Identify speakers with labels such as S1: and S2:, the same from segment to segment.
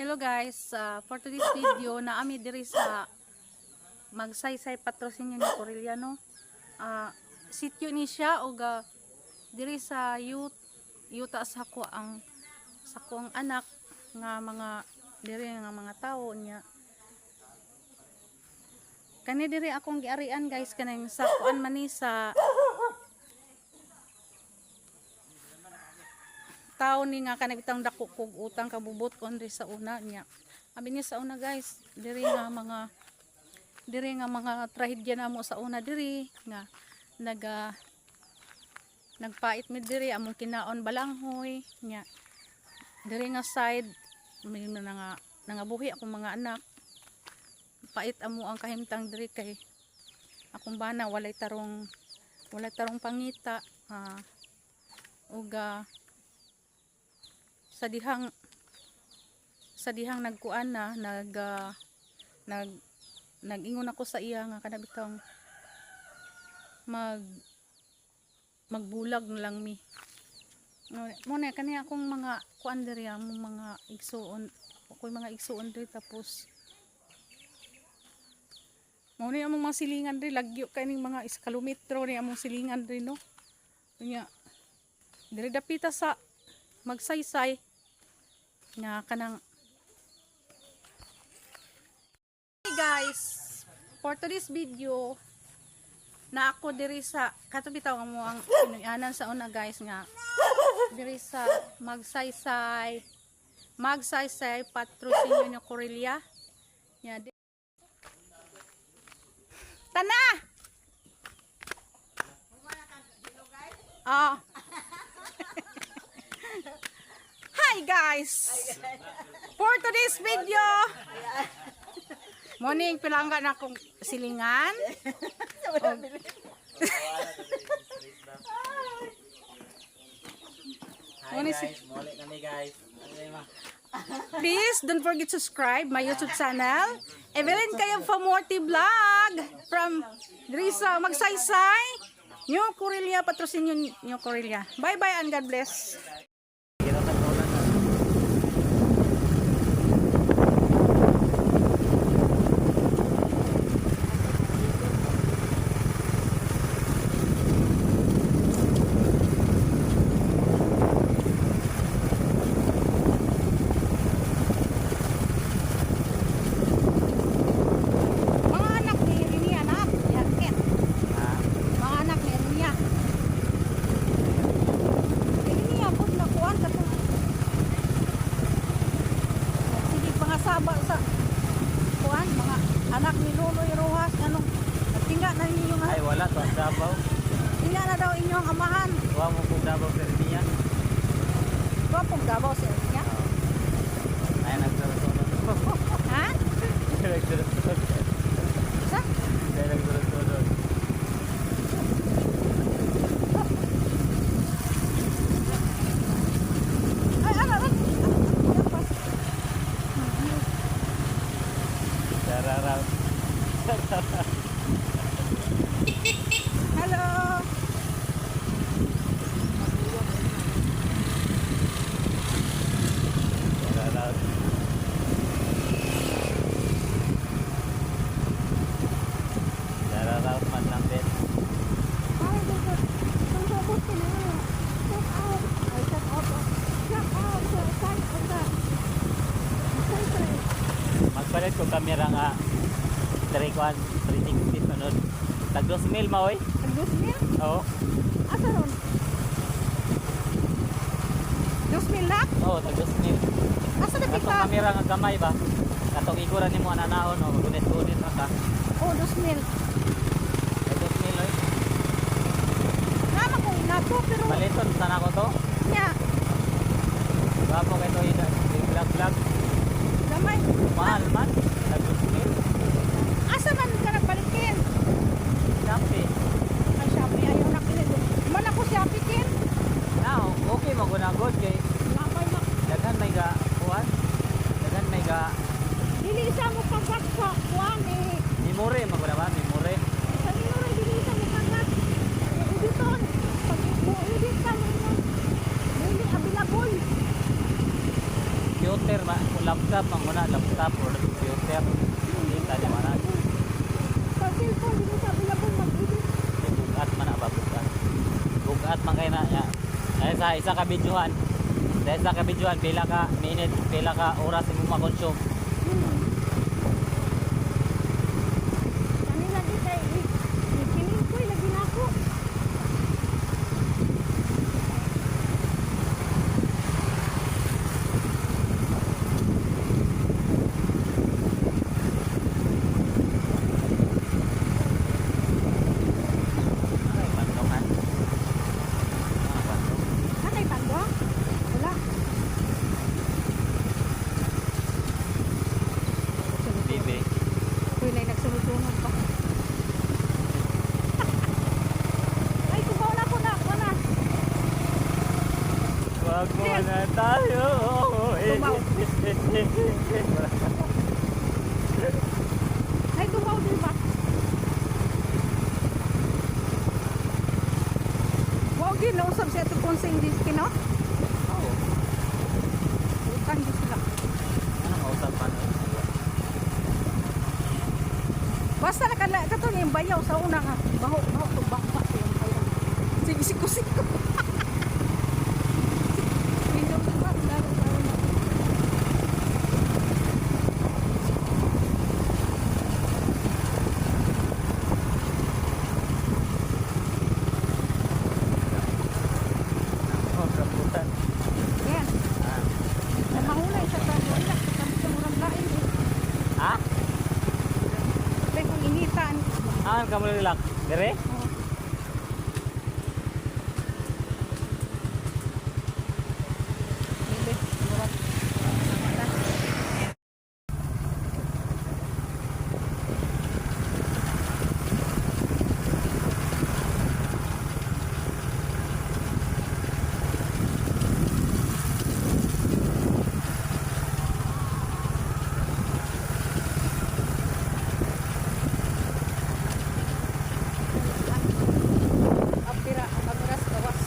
S1: Hello guys, for today's video na ami diri sa Magsaysay Patrocinio ni Corellano. Sityo ni siya og diri sa yuta sa ko ang anak nga mga diri nga mga tawo niya. Kani diri akong giarian guys kanang sa kuan man ni sa tao ni nga kanang bitang dako kog utang kabubot on ri sa una niya. Abi niya sa una guys, diri nga mga trahedya namo sa una diri nga nagpait mi diri among kinaon balanghoy nya. Diri nga side may nangabuhi akong mga anak. Pait amo ang kahimtang diri kay akong bana walay tarong pangita ug sa dihang nagkuan na nag-ingon ako sa iya nga kana bitong magbulag na lang mi mo na kani akong mga kuan diri among mga igsuon ako'y mga igsuon diri tapos mo ni among mga silingan diri lagyo kaning mga kilometro ni among silingan diri no nya diri dapita sa Magsaysay nga kanang. Hey guys, for today's video na ako diri sa katubitaw mo ang pinuyanan sa una guys nga diri sa Magsaysay Patrocinio ni Corella nya tana Hi guys! For today's video, morning pilanggan akong silingan.
S2: Hi guys, muli kami guys.
S1: Please don't forget to subscribe my YouTube channel. Evelyn Kayo Famorti Vlog from Drisa Magsaysay, New Corella Patrocinio New Corella. Bye bye and God bless. Saba sa kuan mga anak ni Luloy Rojas anong tingga na ninyo nga
S2: Ay wala to ang Davao.
S1: tingga na daw inyong amahan
S2: Wa mo kung Davao pero niya.
S1: wa pong Davao sir niya
S2: Ay nagsurod-surod.
S1: ha
S2: Nagsurod-surod.
S1: sa
S2: Ay nagsurod-surod.
S1: ay ara
S2: Dararaw.
S1: hello
S2: Dararaw. Dararaw man lang din.
S1: ay dito ang robot ko na check out ay check out sa side of the
S2: Magpalit ko kamera nga 360 sunod. Tag 2,000 maoy.
S1: Dusmil
S2: Oo.
S1: asa ron Dusmil na
S2: Oo, tag 2,000.
S1: asa na
S2: Katong
S1: pika
S2: kamera nga gamay ba? Katong iguran nimo ananaon o gunit-gunit ra ka.
S1: oh Dusmil
S2: Tag 2,000 oy.
S1: nama ko inato pero
S2: Baliton sana ko to.
S1: niya
S2: Bapo kay to vlog.
S1: gamay
S2: Mahal man. Tag 2,000.
S1: asa man ka nagbalikin
S2: Shopee.
S1: ay Shopee ayaw na kinito man ako Shopee kin
S2: Now, okay magunagod kay
S1: lapay na
S2: daghan may ga kuan. Daghan may ga
S1: dili isa mo pagwat sa kuwan eh
S2: memore magulaban, memore.
S1: sa inyo rin dili isa mo pagwat editon pag mo edit ka mo dili available
S2: Cute computer, laptop, manguna, laptop, or computer. Kita di mana.
S3: Sa cellphone, di mo sabi na po mag-edit.
S2: Bugat man na ba bugat. Bugat man kayo na. Ya. Ay sa isa ka videohan. Dahil sa ka videohan, pila ka minute, pila ka oras mo ma-consume.
S3: Kanila di tayo, ikinig ko, lagi na ako.
S2: Ay, pantungan. Pantung.
S3: Atay tanda? Wala.
S2: TV.
S3: Uy, na nagsunod-sunod pa. Ay, kubaw na ko na, wala.
S2: Wag mo na tayo.
S3: Tumaw. Ay, kubaw din ba? Wow, ginausap siya ito kung sing dis kino.
S2: Oh,
S3: Utang di sila.
S2: anong usapan?
S3: Basta nakala ka to yung bayaw sa una nga. Baho to baka yung bayaw. Sige, siko. Minum pa, laro.
S2: Oh, rambutan.
S3: Yan.
S2: Ah.
S3: Mahulay sa tayo. Wala, kami sa murang lain.
S2: Ha?
S3: Kaya kung initan.
S2: Ah, kamu nilak. Dire?
S3: Oh. Bebe, murang. Apira, kameras gawas.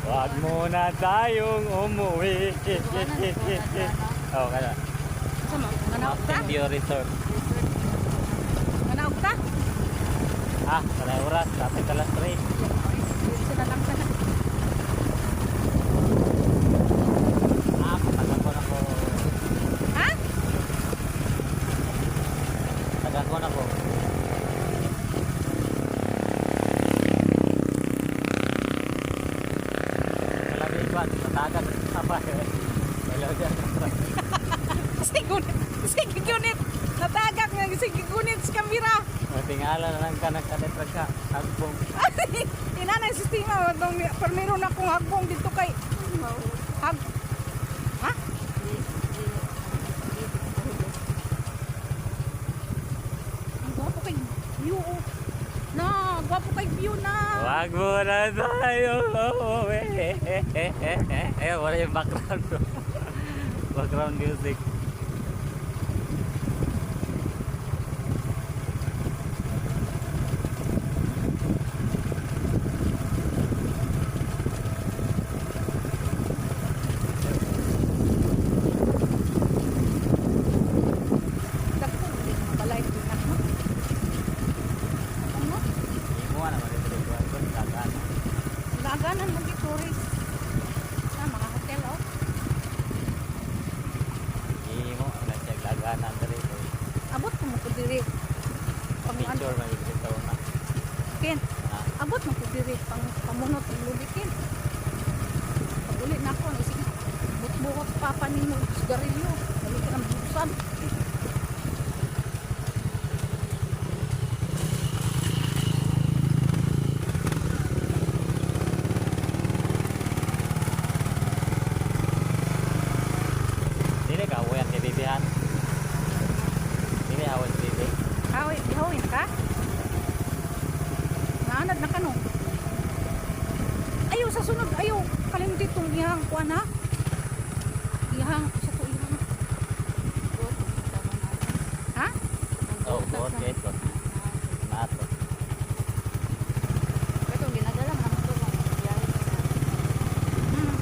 S2: Wag muna tayong umuwi. Oh, kaya.
S3: Sama, manaog ta?
S2: Mountain View Resort.
S3: Manaog ta?
S2: Ah, wala oras. Dapat alas 3.
S3: Dito na lang sana.
S2: Ah, patagon ako.
S3: Ha?
S2: Patagon ako. Malagi ba? Matagan. Apa? Wala dyan.
S3: Sige gunit. Natagak nga sige gunit sa kamera.
S2: Tingala na lang ka nagkadetrag ka. Agbong.
S3: Ina na yung sistema dong pero meron akong hagbong dito kay hag. Ha? Ang gwapo kay view. Oh. Na, gwapo kay view na.
S2: Wag muna tayong umuwi. Eh, wala yung background. Background music.
S3: Dako din balay din ako. Ano?
S2: Imo naman ito dito. Ito kagaan.
S3: Laganan mo di tourist. Sa mga hotel oh.
S2: Imo ang siya gaganan dito.
S3: Abot ko mo ko diri. Pang ano?
S2: Picture man dito na.
S3: Ken,
S2: Ah,
S3: abot mo ko diri pang pamunot ang lulikin. Pag-uli na ako, sige. Bukbukot papa ninyo sigarilyo. Dali ka ng buksan.
S2: dili ka uyan kay bibihan. Dili awan si bibi.
S3: Hawin ka? Naanad na ka no? Ayaw sa sunod, ayaw. Kalimut itong ihang kuan ha? Ihang, isa to ihang. Ha?
S2: Oh, buot guys. Nato.
S3: Ito, ginadala naman ito. Hmm.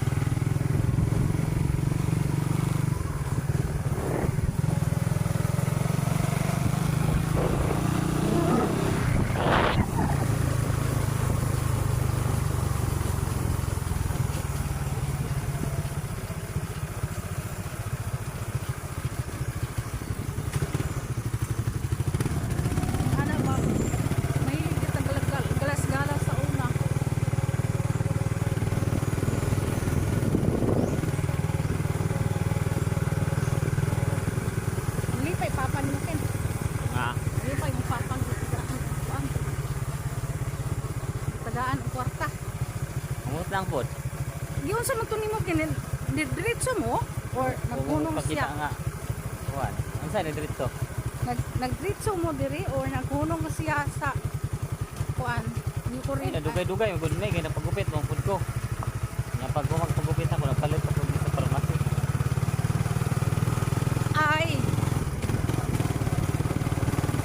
S1: Unsa man to nimo kinin diretso mo or naghunong
S2: Pagkita
S1: siya?
S2: nga. Kuan. Unsa ni diretso?
S1: Nagdiretso mo diri or naghunong siya sa kuan? Di ko rin.
S2: Ay, dugay-dugay yung good na kaya napagupit mong food ko. Nga pag magpagupit ako, nagpalit ako sa pharmacy.
S1: Ay.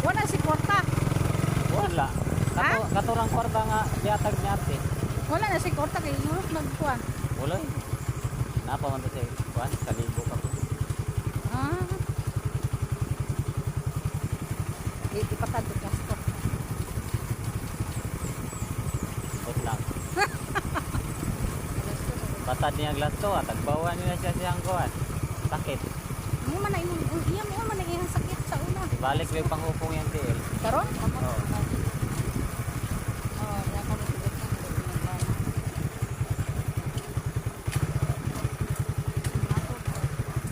S1: Wala si Porta.
S2: Wala.
S1: Ha?
S2: Katurang kwarta nga yatag ni ate.
S1: Wala na si Porta kay yun nagkuan.
S2: Wala eh. Napa man to siya. Kuan, kalibo ka po.
S1: Ah. Ipatad ko gasto.
S2: Ot lang. Batad niya glass to, at agbawan niya siya siyang kuan. Sakit.
S1: Mo man na iya mo man na iyang sakit sa una.
S2: Balik lang yung panghupong yan tiil.
S1: Karon?
S2: Oo.
S3: Oh, ya ko rin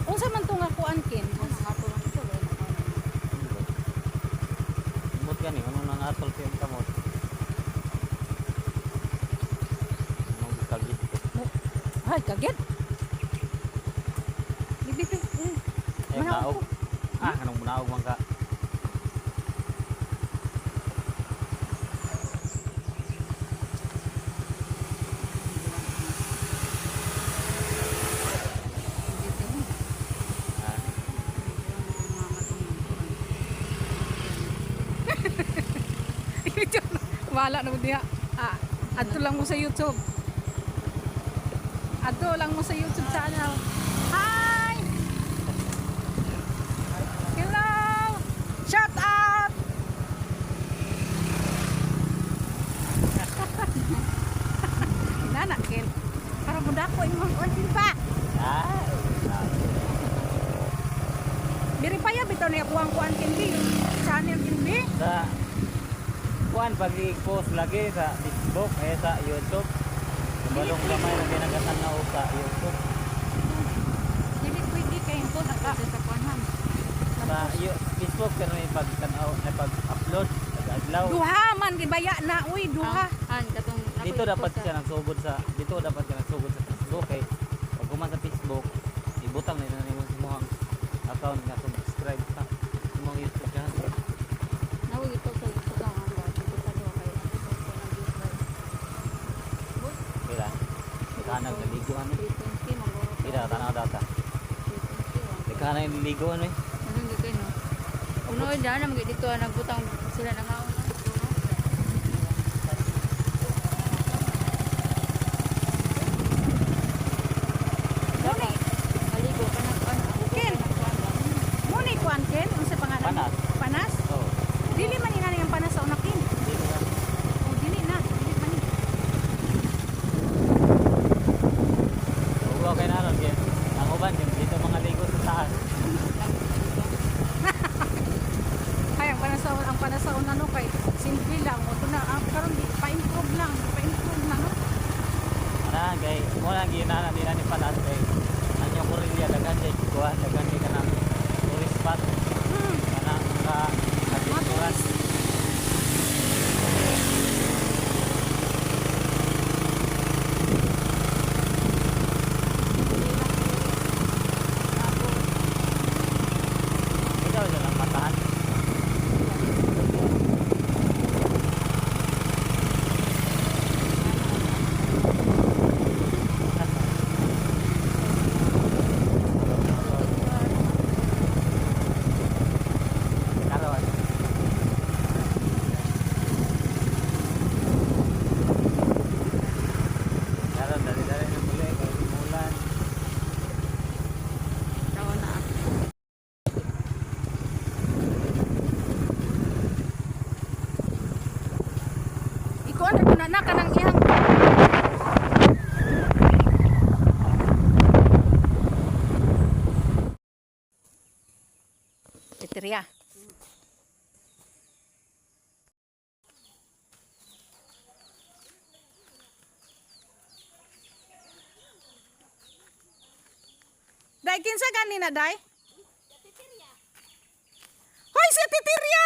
S1: Unsa man to nga kuan kin?
S2: Imot gani, ano nang atol ko yung kamot. Anong kagit ko.
S1: Ay, kagit. Bibit.
S2: Eh, naog. Ah, anong naog man ka. Ah,
S1: Wala na mo diha. Ah, adto lang mo sa YouTube. Adto lang mo sa YouTube channel. Hi! Hello! Shout out! Nana, Kel. Para mo dako imong order pa.
S2: ah,
S1: Diri pa ya bitaw na kuwang kuan kindi. Channel kindi.
S2: sa kuan pag i-post lagi sa Facebook eh sa YouTube. Balong gamay na ginagatan-aw sa YouTube.
S1: Dili pwede kay ko naka
S3: sa kuanan.
S2: Sa Facebook pero may pag-tanaw na pag-upload nag-adlaw.
S1: duha man gibaya na uy duha.
S3: Katong
S2: Dito dapat siya nagsugod sa Facebook eh. Pag kuman sa Facebook, ibutang na nimo sa imong account nga subscribe ka sa imong YouTube channel.
S3: nawag ito sa ito lang ang ba. Ito sa duha kay ito ko nang giveaway.
S2: Kaya kanang naliguan eh.
S3: 320 maguro.
S2: Kira tanaw data.
S3: 320.
S2: Kanang naliguan eh.
S3: Ano nga kayo no? Uno dyan na dito nagbutang sila na ngaon. Maligo ka na kuan.
S1: Ken. Muni kuan ken unsa pangalan?
S2: Panas.
S1: Panas?
S2: Oh.
S1: Dili man ina yang panas sa unakin.
S2: Dili na.
S1: Oh, dili na. Dili man ni.
S2: Ugaw kay naron kay ang uban dito mga ligo sa taas.
S1: Ay ang panas sa una no kay simple lang. O na karon di pa-improve lang, pa-improve na no.
S2: Ana kay mo lang ginana nila ni panas kay anyo ko rin dagan kay kuha dagan kay kanang tourist spot kanang ka adventuran. Ikaw na lang matahan. Karon. Karon dali-dali na muli kay simulan.
S3: Tawa na ako.
S1: Ikuan ra kuna na kanang iyang Teteria. Dai kinsa ganina dai? Hoy si Titiria.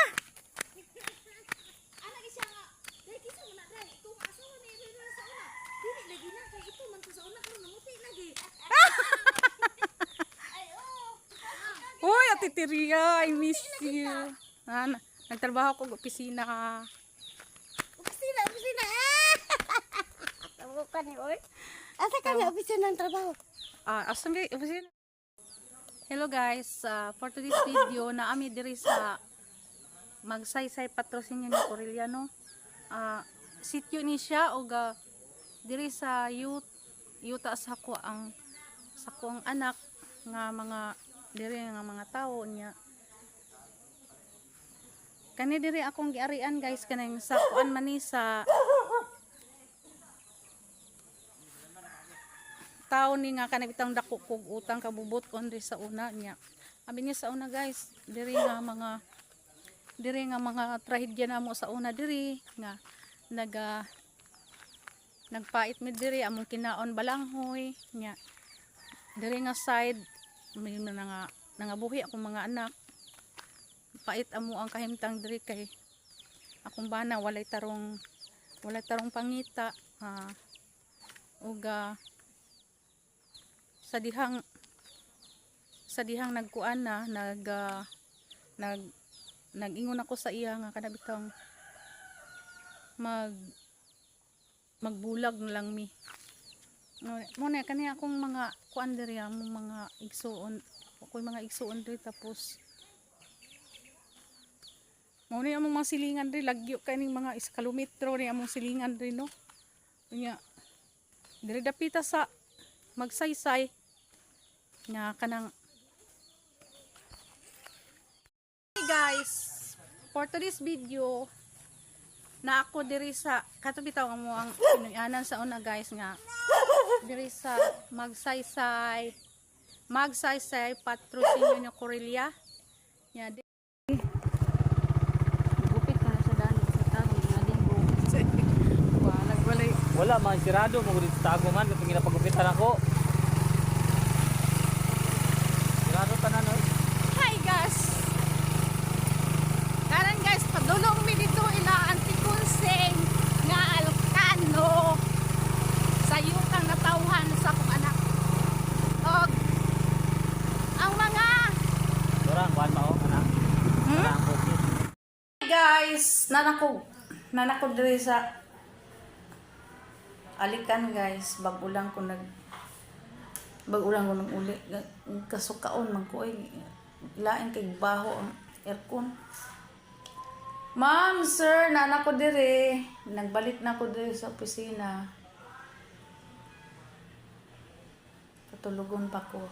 S4: Anak siya nga, dahil kisa mo na dahil, kung asawa ni Rina sa una, dili
S3: lagi na kay ito man to sa una ano namuti lagi.
S1: Uy, Ate Teria, I miss you. Nagtrabaho ko opisina ka.
S3: Opisina. Tawag ka ni oy. Asa ka ni opisina ng trabaho?
S1: Asan kay opisina? Hello guys, for today's video na ami diri sa magsaysay patrocinio ni Corellano. Sityo ni siya og diri sa yuta sa ko ang anak nga mga diri nga mga tao niya. Kani diri akong giarian guys kanang sa kuan man ni sa tao ni nga kanang bitang dako kog utang kabubot on diri sa una niya. Abi niya sa una guys, diri nga mga trahedya namo sa una diri nga nagpait mi diri among kinaon balanghoy nya. Diri nga side may nangabuhi akong mga anak. Pait amo ang kahimtang diri kay akong bana walay tarong pangita ug sa dihang nagkuan na nag-ingon ako sa iya nga kana bitang magbulag na lang mi. Mo na kani akong mga kuan diri among mga igsuon. Ako'y mga igsuon diri tapos mo ni among mga silingan diri lagyo kaning mga kilometro ni among silingan diri no. Unya diri dapita sa magsaysay nga kanang. Hey guys, for today's video na ako diri sa katubitaw mo ang pinuyanan sa una guys nga diri sa magsaysay patrocinio ni Corellia nya.
S3: Gupit ka sa dali sa tago nga linggo.
S2: Wala man sirado mo gud sa tago man kapag ginapagupitan ako. Sirado tanan oy.
S1: Hi guys, karan guys padulong mi dito ila Anticunseng nga Alcano sa yutang natawhan sa akong anak og ang mga
S2: Dorang kuan mao anak. Dorang bukit.
S1: guys nanako diri sa Alikan guys bagulang ko nang uli kasukaon man ko ay lain kay baho ang aircon. Ma'am, sir, nana ko diri. Nagbalik na ko diri sa opisina. Patulugon pa ko.